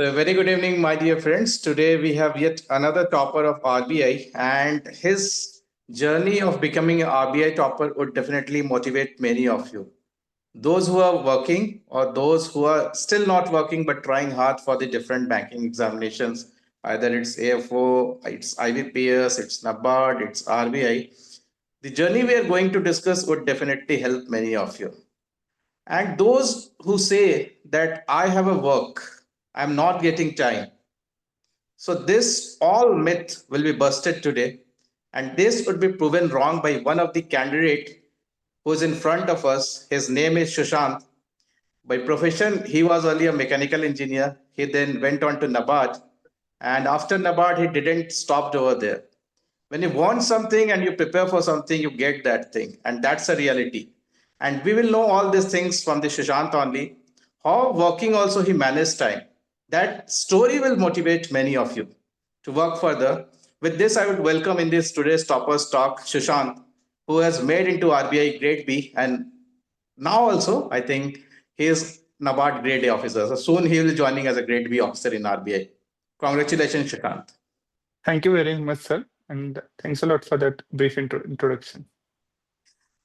So, a very good evening, my dear friends. Today we have yet another topper of RBI, and his journey of becoming an RBI topper would definitely motivate many of you. Those who are working, or those who are still not working but trying hard for the different banking examinations, either it's AFO, it's IBPS, it's NABARD, it's RBI. The journey we are going to discuss would definitely help many of you. And those who say that I have a work, I'm not getting time. So this all myth will be busted today, and this would be proven wrong by one of the candidate who is in front of us. His name is Sushant. By profession, he was earlier a mechanical engineer. He then went on to NABARD, and after NABARD, he didn't stop over there. When you want something and you prepare for something, you get that thing, and that's a reality. And we will know all these things from the Sushant only. How working also he managed time. That story will motivate many of you to work further. With this, I would welcome in this today's toppers talk Sushant, who has made into RBI Grade B, and now also I think he is NABARD Grade A officer. So soon he will be joining as a Grade B officer in RBI. Congratulations, Sushant. Thank you very much, sir. And thanks a lot for that brief introduction.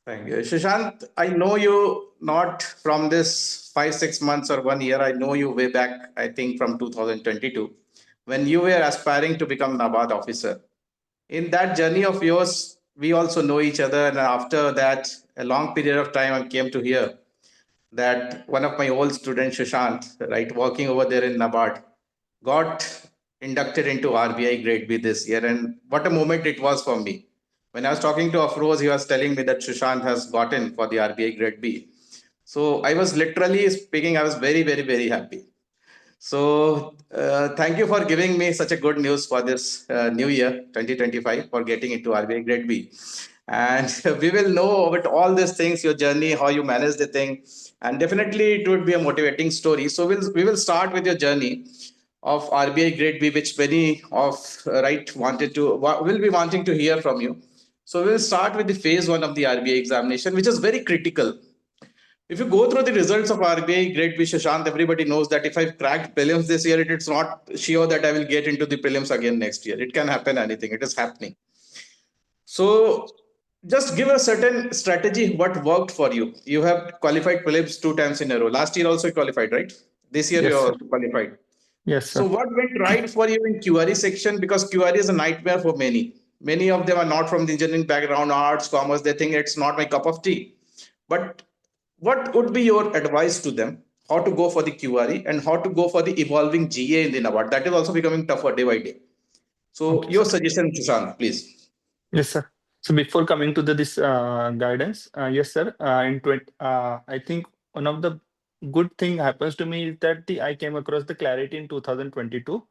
Thank you. Shishant, I know you not from this 5, 6 months or 1 year. I know you way back, I think from 2022, when you were aspiring to become NABARD officer. In that journey of yours, we also know each other. And after that, a long period of time, I came to hear that one of my old students, Sushant, right, working over there in NABARD, got inducted into RBI Grade B this year. And what a moment it was for me. When I was talking to Afroz, he was telling me that Sushant has gotten for the RBI Grade B. So I was literally speaking, I was very, very, very happy. So thank you for giving me such a good news for this new year 2025 for getting into RBI Grade B. And we will know about all these things, your journey, how you manage the thing, and definitely it would be a motivating story. So we will start with your journey of RBI Grade B, which many of right wanted to will be wanting to hear from you. So we'll start with the phase one of the RBI examination, which is very critical. If you go through the results of RBI Grade B, Shashant, everybody knows that if I've cracked prelims this year, it's not sure that I will get into the prelims again next year. It can happen anything. It is happening. So just give a certain strategy what worked for you. You have qualified prelims 2 times in a row. Last year also you qualified, right? This year you Yes, are sir. also qualified. Yes, So sir. what went right for you in QRE section? Because QRE is a nightmare for many. Many of them are not from the engineering background, arts, commerce. They think it's not my cup of tea. But what would be your advice to them? How to go for the QRE and how to go for the evolving GA in the NABARD? That is also becoming tougher day by day. So Okay, your sir. suggestion, Sushant, please. Yes, sir. So before coming to this guidance, yes, sir. I think one of the good thing happens to me is that I came across the clarity in 2022.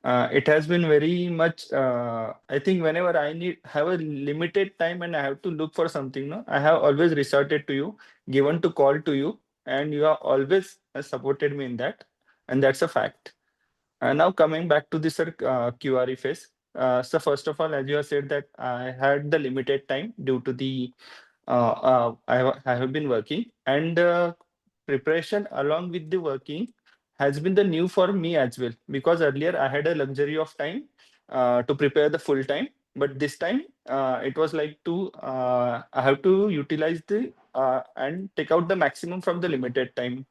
It has been very much. I think whenever I need have a limited time and I have to look for something, no, I have always resorted to you, given to call to you, and you have always supported me in that, and that's a fact. Now coming back to this QRE phase. So first of all, as you have said that I had the limited time due to I have been working, and preparation along with the working has been the new for me as well, because earlier I had a luxury of time to prepare the full time, but this time it was like I have to utilize the and take out the maximum from the limited time.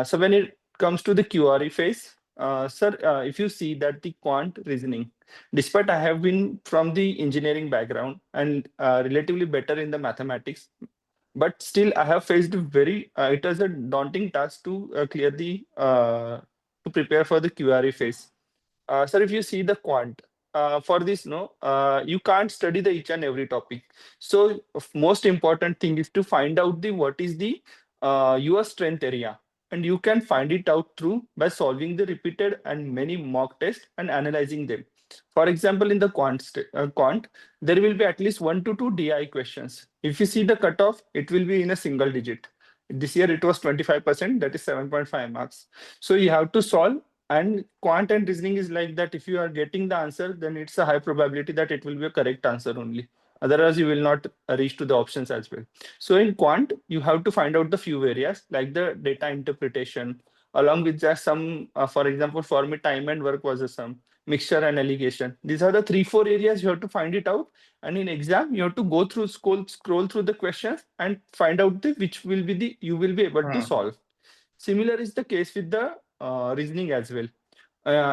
So when it comes to the QRE phase, sir, if you see that the quant reasoning, despite I have been from the engineering background and relatively better in the mathematics, but still I have faced it was a daunting task to clear to prepare for the QRE phase. Sir, if you see the quant, for this, no, you can't study the each and every topic. So most important thing is to find out the what is the your strength area, and you can find it out through by solving the repeated and many mock tests and analyzing them. For example, in the quant, there will be at least 1 to 2 DI questions. If you see the cutoff, it will be in a single digit. This year it was 25%, that is 7.5 marks. So you have to solve, and quant and reasoning is like that. If you are getting the answer, then it's a high probability that it will be a correct answer only. Otherwise, you will not reach to the options as well. So in quant, you have to find out the few areas like the data interpretation, Along with that, some, for example, for me, time and work was a sum, mixture and allegation. These are the 3-4 areas you have to find it out. And in exam, you have to go through, scroll through the questions and find out the which will be the you will be able to Hmm. solve. Similar is the case with the reasoning as well.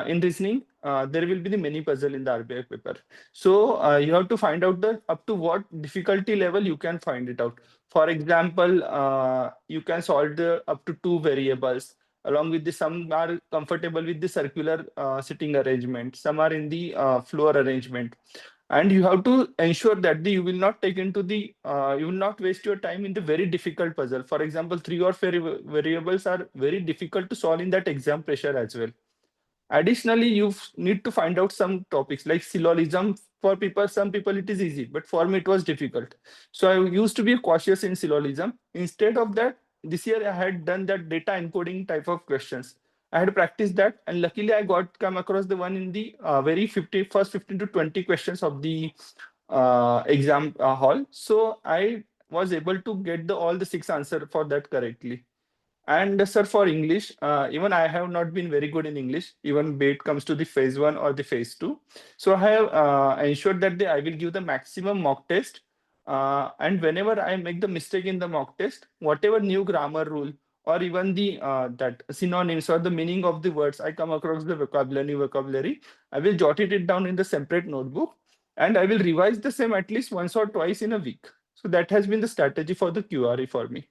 In reasoning, there will be the many puzzle in the RBI paper. So you have to find out the up to what difficulty level you can find it out. For example, you can solve the up to two variables. Along with the some are comfortable with the circular sitting arrangement. Some are in the floor arrangement, and you have to ensure that you will not take into the you will not waste your time in the very difficult puzzle. For example, three or four variables are very difficult to solve in that exam pressure as well. Additionally, you need to find out some topics like syllogism. For people, some people it is easy, but for me it was difficult. So I used to be cautious in syllogism. Instead of that, this year I had done that data encoding type of questions. I had practiced that, and luckily I got come across the one in the very 15 to 20 questions of the exam hall. So I was able to get the all the six answer for that correctly. And sir, for English, even I have not been very good in English, even be it comes to the phase one or the phase two. So I have ensured that I will give the maximum mock test. And whenever I make the mistake in the mock test, whatever new grammar rule or even the that synonyms or the meaning of the words I come across the vocabulary, I will jot it down in the separate notebook, and I will revise the same at least once or twice in a week. So that has been the strategy for the QRE for me.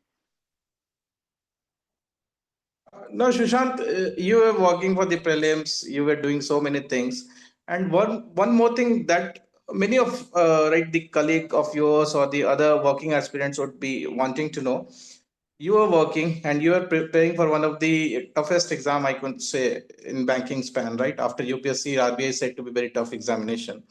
No, Sushant, you were working for the prelims. You were doing so many things, and one more thing that many of right the colleague of yours or the other working aspirants would be wanting to know. You are working and you are preparing for one of the toughest exam I could say in banking span, right? After UPSC, RBI said to be very tough examination.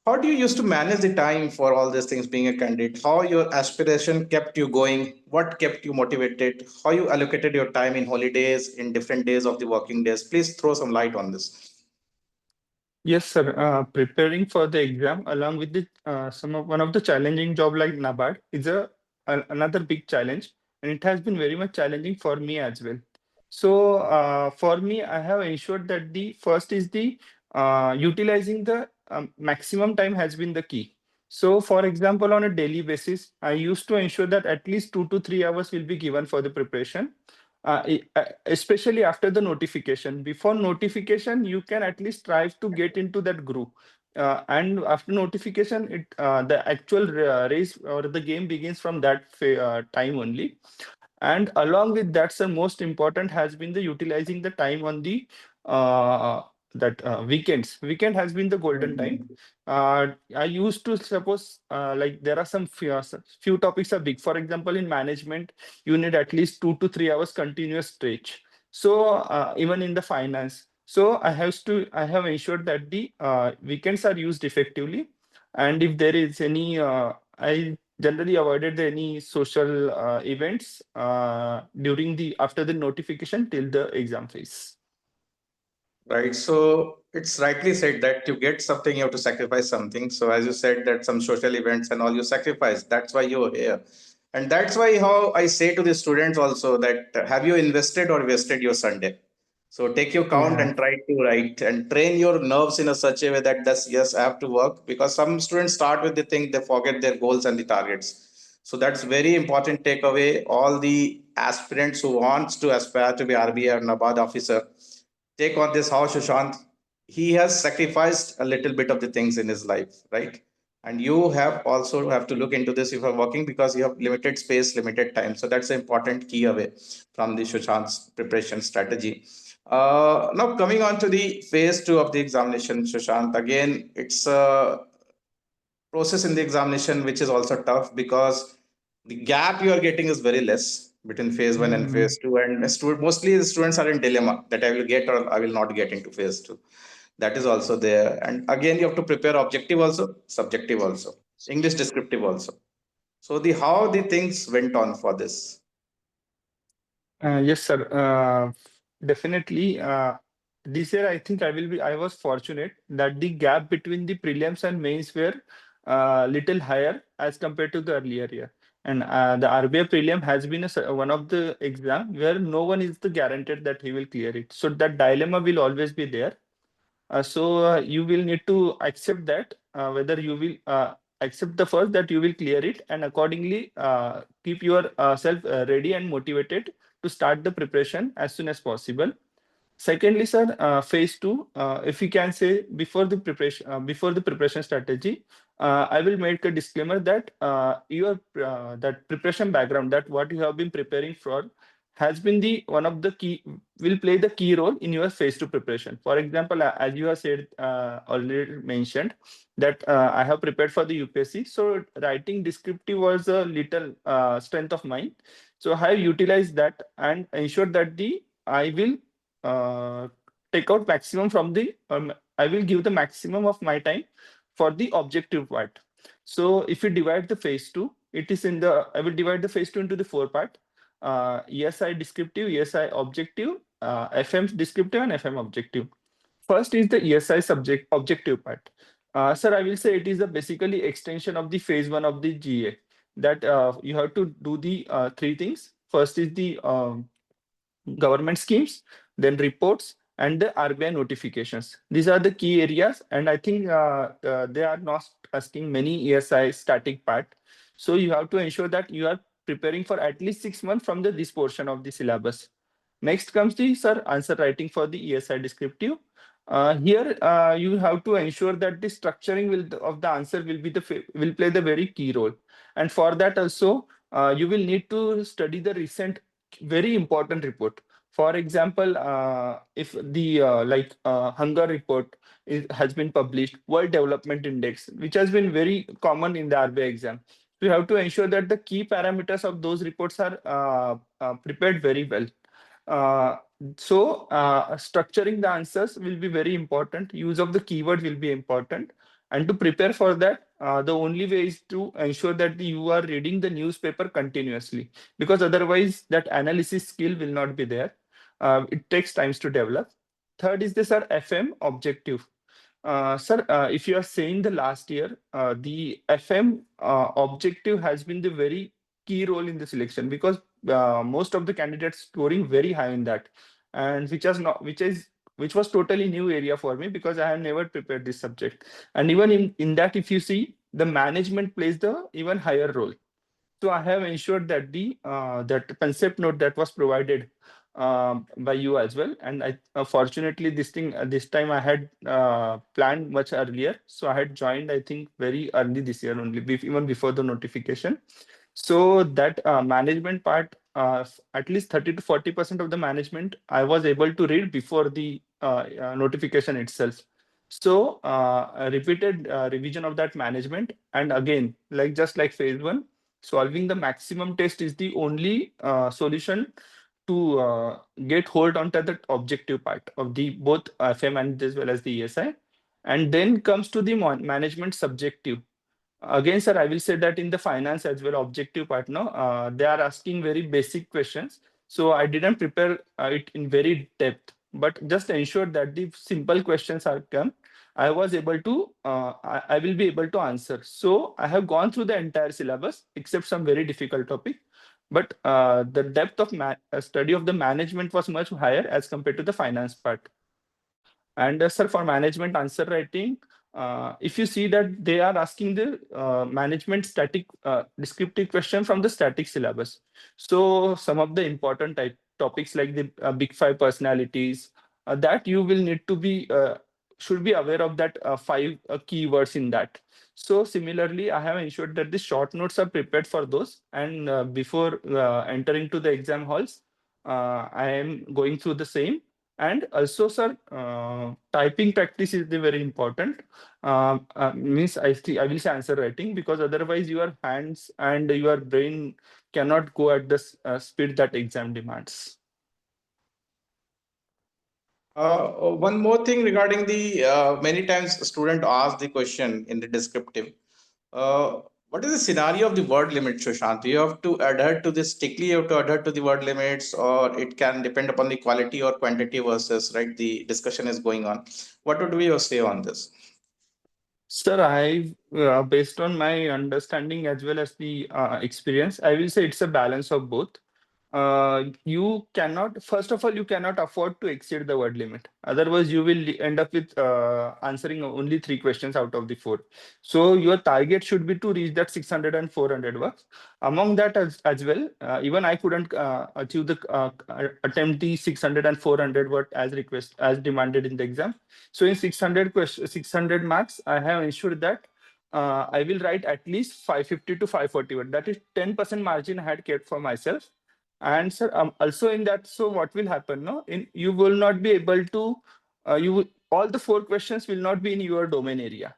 How do you used to manage the time for all these things being a candidate? How your aspiration kept you going? What kept you motivated? How you allocated your time in holidays, in different days of the working days? Please throw some light on this. Yes, sir. Preparing for the exam along with the one of the challenging job like NABARD is another big challenge, and it has been very much challenging for me as well. So for me, I have ensured that the first is the utilizing the maximum time has been the key. So, for example, on a daily basis, I used to ensure that at least 2 to 3 hours will be given for the preparation, especially after the notification. Before notification, you can at least try to get into that group. And after notification, the actual race or the game begins from that time only. And along with that, sir, most important has been the utilizing the time on the uh, that weekends. Weekend has been the golden time. I used to suppose like there are some few topics are big. For example, in management, you need at least 2 to 3 hours continuous stretch. So even in the finance, so I have ensured that the weekends are used effectively. And if there is any, I generally avoided any social events during the after the notification till the exam phase. Right. So it's rightly said that to get something, you have to sacrifice something. So as you said that some social events and all you sacrifice, that's why you're here. And that's why how I say to the students also that have you invested or wasted your Sunday? So take your count Yeah. and try to write and train your nerves in a such a way that that's yes, I have to work because some students start with the thing they forget their goals and the targets. So that's very important takeaway. All the aspirants who wants to aspire to be RBI or NABARD officer, take on this how Sushant, he has sacrificed a little bit of the things in his life, right? And you have also have to look into this if you're working because you have limited space, limited time. So that's an important key away from the Sushant's preparation strategy. Now coming on to the phase two of the examination, Sushant, again, it's a process in the examination which is also tough because the gap you are getting is very less between phase one and Mm. phase two, and mostly the students are in dilemma that I will get or I will not get into phase two. That is also there, and again you have to prepare objective also, subjective also, English descriptive also. So the how the things went on for this. Yes, sir. Definitely. This year, I think I was fortunate that the gap between the prelims and mains were little higher as compared to the earlier year. And the RBI prelim has been one of the exam where no one is the guaranteed that he will clear it. So that dilemma will always be there. So you will need to accept that whether you will accept the first that you will clear it, and accordingly keep your self ready and motivated to start the preparation as soon as possible. Secondly, sir, phase two, if you can say before the preparation strategy, I will make a disclaimer that your that preparation background, that what you have been preparing for, has been the one of the key will play the key role in your phase two preparation. For example, as you have said already mentioned that I have prepared for the UPSC, so writing descriptive was a little strength of mine. So I have utilized that and ensured that the I will uh, take out maximum from the I will give the maximum of my time for the objective part. So if you divide the phase two, it is in the I will divide the phase two into the four part. ESI descriptive, ESI objective, FM descriptive, and FM objective. First is the ESI subject objective part. Sir, I will say it is a basically extension of the phase one of the GA, that you have to do the three things. First is the government schemes, then reports, and the RBI notifications. These are the key areas, and I think they are not asking many ESI static part. So you have to ensure that you are preparing for at least 6 months from this portion of the syllabus. Next comes the sir answer writing for the ESI descriptive. Here you have to ensure that the structuring of the answer will play the very key role, and for that also you will need to study the recent very important report. For example, if the hunger report has been published, World Development Index, which has been very common in the RBI exam, we have to ensure that the key parameters of those reports are prepared very well. Uh, so structuring the answers will be very important. Use of the keyword will be important. And to prepare for that, the only way is to ensure that you are reading the newspaper continuously, because otherwise that analysis skill will not be there. It takes times to develop. Third is this our FM objective. Sir, if you are saying the last year, the FM objective has been the very key role in the selection, because most of the candidates scoring very high in that, and which was totally new area for me because I have never prepared this subject. And even in that, if you see, the management plays the even higher role. So I have ensured that the that concept note that was provided by you as well, and I fortunately this time I had planned much earlier, so I had joined I think very early this year only, even before the notification. So that management part, at least 30 to 40% of the management I was able to read before the notification itself. So a repeated revision of that management, and again, just like phase one, solving the maximum test is the only solution to get hold onto the objective part of the both FM and as well as the ESI. And then comes to the management subjective. Again, sir, I will say that in the finance as well, objective part, no, they are asking very basic questions. So I didn't prepare it in very depth, but just ensure that the simple questions are come. I was able to, I will be able to answer. So I have gone through the entire syllabus except some very difficult topic. But the depth of study of the management was much higher as compared to the finance part. And sir, for management answer writing, if you see that they are asking the management static descriptive question from the static syllabus. So some of the important topics like the big five personalities, that you will need to be should be aware of that five keywords in that. So similarly, I have ensured that the short notes are prepared for those, and before entering to the exam halls, I am going through the same. And also, sir, typing practice is the very important. Means I will say answer writing, because otherwise your hands and your brain cannot go at the speed that exam demands. One more thing regarding the many times student ask the question in the descriptive. What is the scenario of the word limit, Sushant? You have to adhere to this strictly. You have to adhere to the word limits, or it can depend upon the quality or quantity versus right. The discussion is going on. What would be your say on this? Sir, based on my understanding as well as the experience, I will say it's a balance of both. You cannot, first of all, you cannot afford to exceed the word limit. Otherwise, you will end up with answering only 3 questions out of the 4. So your target should be to reach that 600 and 400 words. Among that as well, even I couldn't achieve the attempt the 600 and 400 word as request as demanded in the exam. So in 600 question, 600 marks, I have ensured that I will write at least 550 to 540 word. That is 10% margin I had kept for myself. And sir, also in that, so what will happen? No, in you will not be able to, all the 4 questions will not be in your domain area.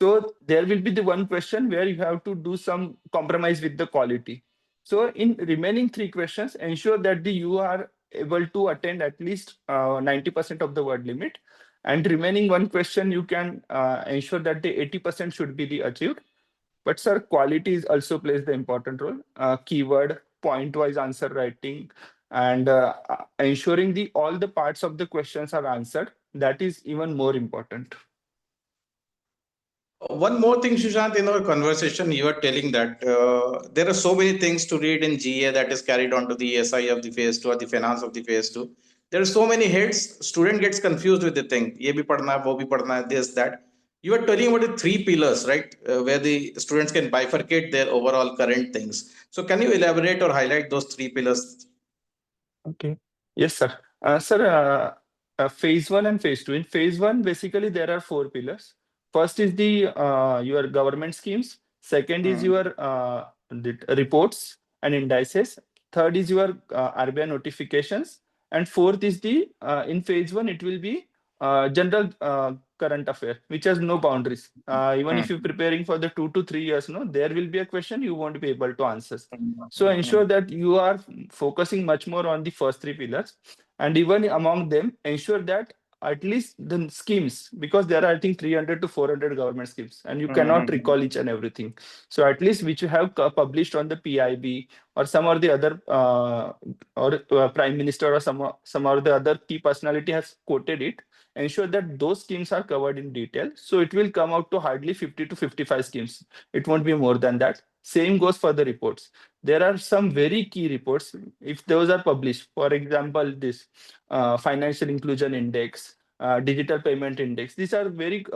So there will be the one question where you have to do some compromise with the quality. So in remaining 3 questions, ensure that you are able to attend at least 90% of the word limit, and remaining one question you can ensure that the 80% should be the achieved. But sir, quality is also plays the important role. Keyword, point-wise answer writing, and ensuring the all the parts of the questions are answered. That is even more important. One more thing, Sushant, in our conversation, you were telling that there are so many things to read in GA that is carried on to the SI of the phase two or the finance of the phase two. There are so many heads. Student gets confused with the thing. Ye bhi padhna hai, wo bhi padhna hai, this, that. You are telling about the 3 pillars, right? Where the students can bifurcate their overall current things. So can you elaborate or highlight those 3 pillars? Okay. Yes, sir. Sir, phase one and phase two. In phase one, basically there are 4 pillars. First is the your government schemes. Second is Hmm. your the reports and indices. Third is your RBI notifications, and fourth is the in phase one it will be general current affair, which has no boundaries. Even if you're Hmm. preparing for the 2 to 3 years, no, there will be a question you won't be able to answer. So Hmm. ensure that you are focusing much more on the first 3 pillars, and even among them ensure that at least the schemes, because there are I think 300 to 400 government schemes and you cannot Hmm. recall each and everything. So at least which you have published on the PIB or some or the other or prime minister or some or the other key personality has quoted it. Ensure that those schemes are covered in detail, so it will come out to hardly 50 to 55 schemes. It won't be more than that. Same goes for the reports. There are some very key reports. If those are published, for example, this financial inclusion index, digital payment index, these are very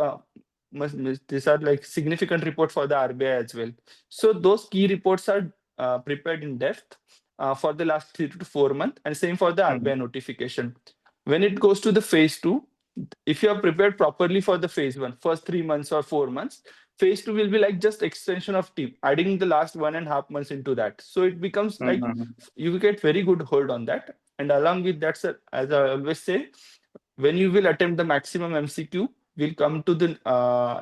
these are like significant report for the RBI as well. So those key reports are prepared in depth for the last 3 to 4 months, and same for the RBI Hmm. notification. When it goes to the phase two, if you are prepared properly for the phase one, first 3 months or 4 months, phase two will be like just extension of team, adding the last 1.5 months into that. So it becomes like Hmm. you get very good hold on that. And along with that, sir, as I always say, when you will attempt the maximum MCQ, will come to the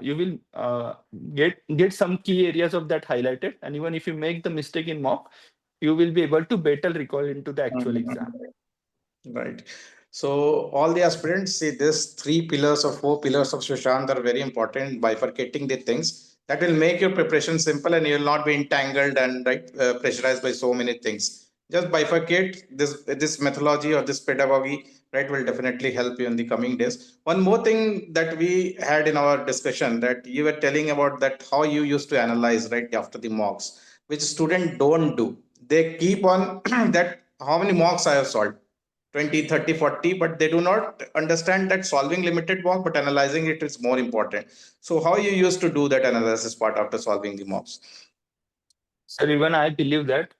you will get some key areas of that highlighted. And even if you make the mistake in mock, you will be able to better recall into the actual exam. Hmm. Right. So all the aspirants see this 3 pillars or 4 pillars of Sushant are very important, bifurcating the things that will make your preparation simple and you will not be entangled and right pressurized by so many things. Just bifurcate this methodology or this pedagogy, right, will definitely help you in the coming days. One more thing that we had in our discussion that you were telling about that how you used to analyze right after the mocks, which students don't do. They keep on that how many mocks I have solved 20, 30, 40, but they do not understand that solving limited mock but analyzing it is more important. So how you used to do that analysis part after solving the mocks? Sir, even I believe that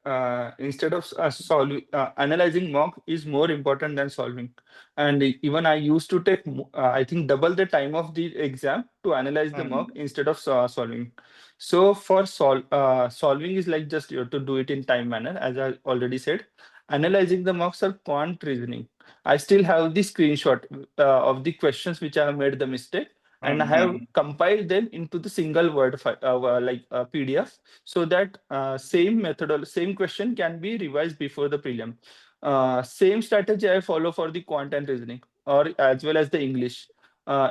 instead of solving, analyzing mock is more important than solving. And even I used to take, I think, double the time of the exam to analyze the mock Hmm. instead of solving. So for solving is like just you have to do it in time manner, as I already said. Analyzing the mocks are quant reasoning. I still have the screenshot of the questions which I have made the mistake, and I have Hmm. compiled them into the single word like PDF, so that same method, same question can be revised before the prelim. Same strategy I follow for the quant and reasoning, or as well as the English.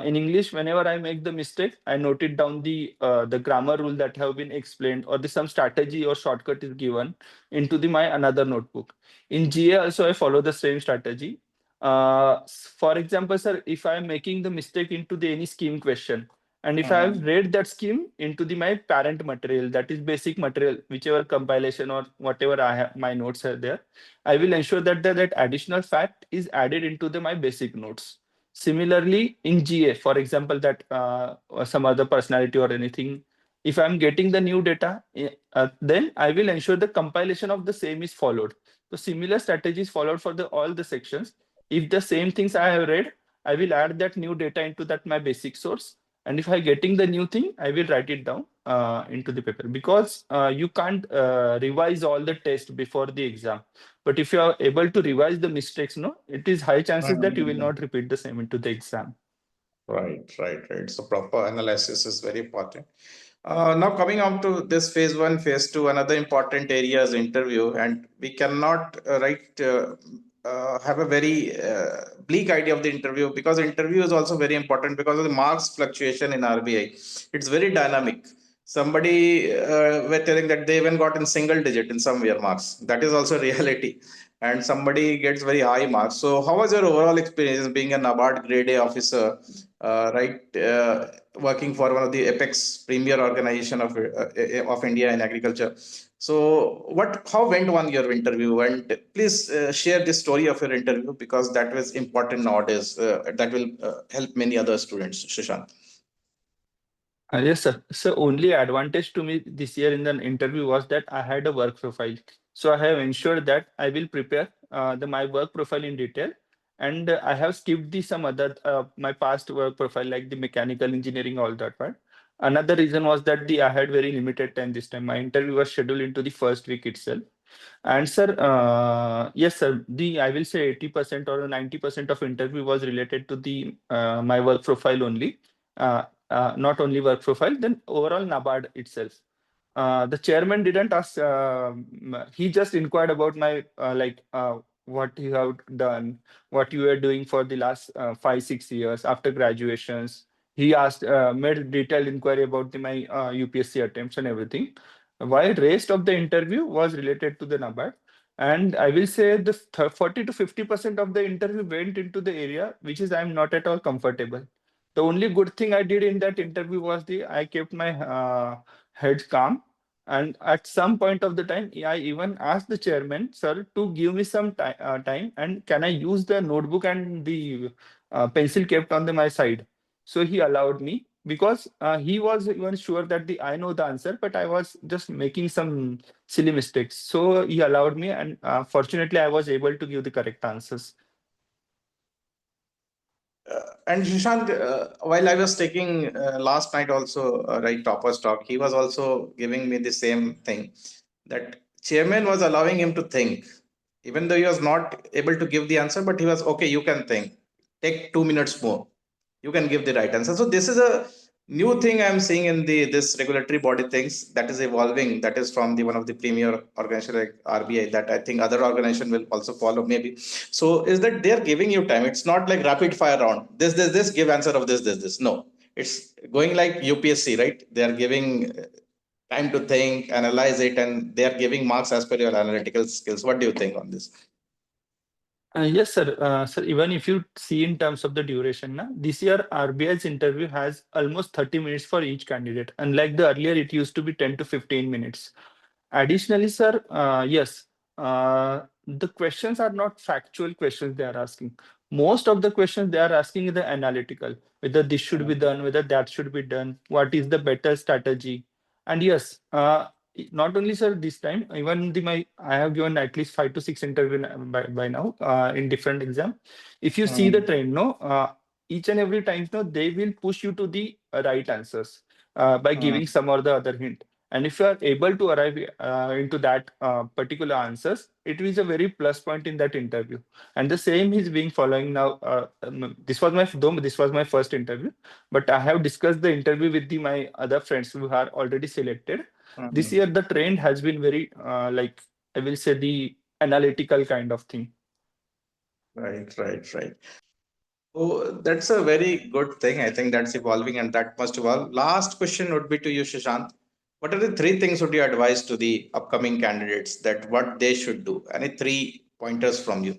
In English, whenever I make the mistake, I note it down the grammar rule that have been explained, or the some strategy or shortcut is given into the my another notebook. In GA also I follow the same strategy. For example, sir, if I am making the mistake into the any scheme question, And if I have read that scheme into my parent material, that is basic material, whichever compilation or whatever I have, my notes are there, I will ensure that that additional fact is added into my basic notes. Similarly, in GA, for example, that or some other personality or anything, if I'm getting the new data, then I will ensure the compilation of the same is followed. So similar strategies followed for all the sections. If the same things I have read, I will add that new data into my basic source. And if I getting the new thing, I will write it down into the paper, because you can't revise all the test before the exam. But if you are able to revise the mistakes, no, it is high chances that you will not repeat the same into the exam. Right. So proper analysis is very important. Now coming on to this phase one, phase two, another important area is interview, and we cannot have a very bleak idea of the interview, because interview is also very important because of the marks fluctuation in RBI. It's very dynamic. Somebody were telling that they even got in single digit in some year marks. That is also reality. And somebody gets very high marks. So how was your overall experience being a NABARD Grade A officer, working for one of the apex premier organization of India in agriculture? So how went your interview? And please share the story of your interview, because that was important nowadays. That will help many other students, Sushant. Yes, sir. So only advantage to me this year in the interview was that I had a work profile. So I have ensured that I will prepare my work profile in detail, and I have skipped some other my past work profile, like the mechanical engineering, all that part. Another reason was that I had very limited time this time. My interview was scheduled into the first week itself. And sir, yes, sir. I will say 80% or 90% of interview was related to my work profile only. Not only work profile, then overall NABARD itself. The chairman didn't ask. He just inquired about my what you have done, what you were doing for the last 5 6 years after graduations. He asked, made detailed inquiry about my UPSC attempts and everything. While rest of the interview was related to the NABARD, and I will say the 40 to 50% of the interview went into the area which is I'm not at all comfortable. The only good thing I did in that interview was I kept my head calm. And at some point of the time, I even asked the chairman, sir, to give me some time, and can I use the notebook and the pencil kept on my side? So he allowed me, because he was even sure that I know the answer, but I was just making some silly mistakes. So he allowed me, and fortunately, I was able to give the correct answers. And Shishant, while I was taking last night also, right, Topper's talk, he was also giving me the same thing, that chairman was allowing him to think, even though he was not able to give the answer, but he was okay. You can think. Take 2 minutes more. You can give the right answer. So this is a new thing I'm seeing in this regulatory body things that is evolving. That is from the one of the premier organization like RBI, that I think other organization will also follow maybe. So is that they're giving you time? It's not like rapid fire round. This, give answer of this. No, it's going like UPSC, right? They are giving time to think, analyze it, and they are giving marks as per your analytical skills. What do you think on this? Yes, sir. Sir, even if you see in terms of the duration, this year RBI's interview has almost 30 minutes for each candidate. Unlike the earlier, it used to be 10 to 15 minutes. Additionally, sir, yes, the questions are not factual questions they are asking. Most of the questions they are asking is the analytical, whether this should be done, whether that should be done, what is the better strategy. And yes, not only sir this time, even I have given at least 5 to 6 interview by now in different exam. If you see the trend, no, each and every time, no, they will push you to the right answers by giving some or the other hint. And if you are able to arrive into that particular answers, it is a very plus point in that interview. And the same is being following now. This was my first interview, but I have discussed the interview with my other friends who are already selected. This year, the trend has been very I will say the analytical kind of thing. Right. So that's a very good thing. I think that's evolving and that must evolve. Last question would be to you, Shashank. What are the three things would you advise to the upcoming candidates that what they should do? Any three pointers from you?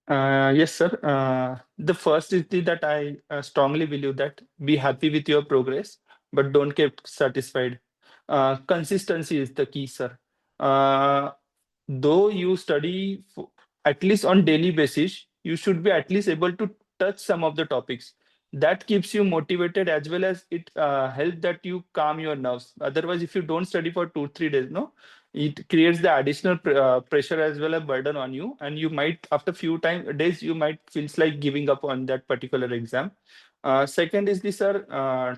Yes, sir. The first is that I strongly believe that be happy with your progress, but don't get satisfied. Consistency is the key, sir. Uh, though you study at least on daily basis, you should be at least able to touch some of the topics. That keeps you motivated as well as it helps that you calm your nerves. Otherwise, if you don't study for 2 3 days, no, it creates the additional pressure as well as burden on you, and you might after days you might feels like giving up on that particular exam. Second is this, sir.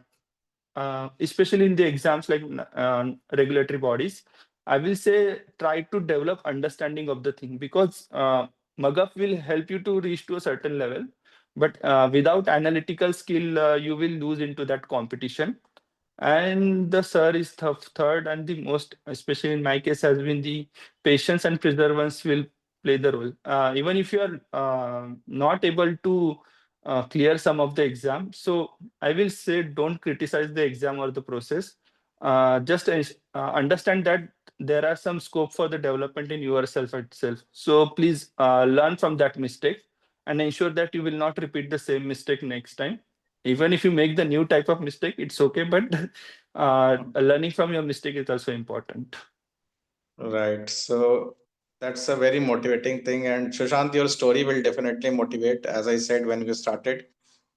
Especially in the exams like regulatory bodies, I will say try to develop understanding of the thing, because MUGUP will help you to reach to a certain level, but without analytical skill, you will lose into that competition. And the sir is third, and the most, especially in my case, has been the patience and perseverance will play the role. Even if you are not able to clear some of the exam, so I will say don't criticize the exam or the process. Just understand that there are some scope for the development in yourself itself. So please learn from that mistake and ensure that you will not repeat the same mistake next time. Even if you make the new type of mistake, it's okay, but learning from your mistake is also important. Right. So that's a very motivating thing. And Sushant, your story will definitely motivate. As I said when we started,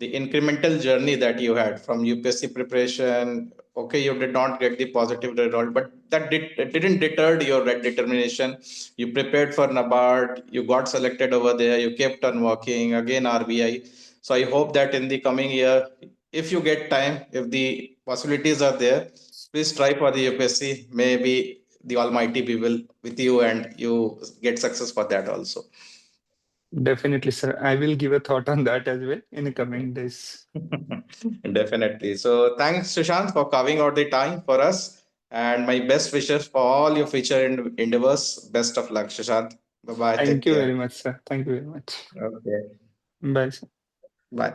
the incremental journey that you had from UPSC preparation. Okay, you did not get the positive result, but it didn't deter your red determination. You prepared for NABARD, you got selected over there, you kept on working, again RBI. So I hope that in the coming year, if you get time, if the possibilities are there, please try for the UPSC. Maybe the Almighty be will with you and you get success for that also. Definitely, sir. I will give a thought on that as well in the coming days. Definitely. So thanks, Sushant, for carving out the time for us. And my best wishes for all your future endeavors. Best of luck, Sushant. Bye bye. Take Thank you care. very much, sir. Thank you very much. Okay. Bye, sir. Bye.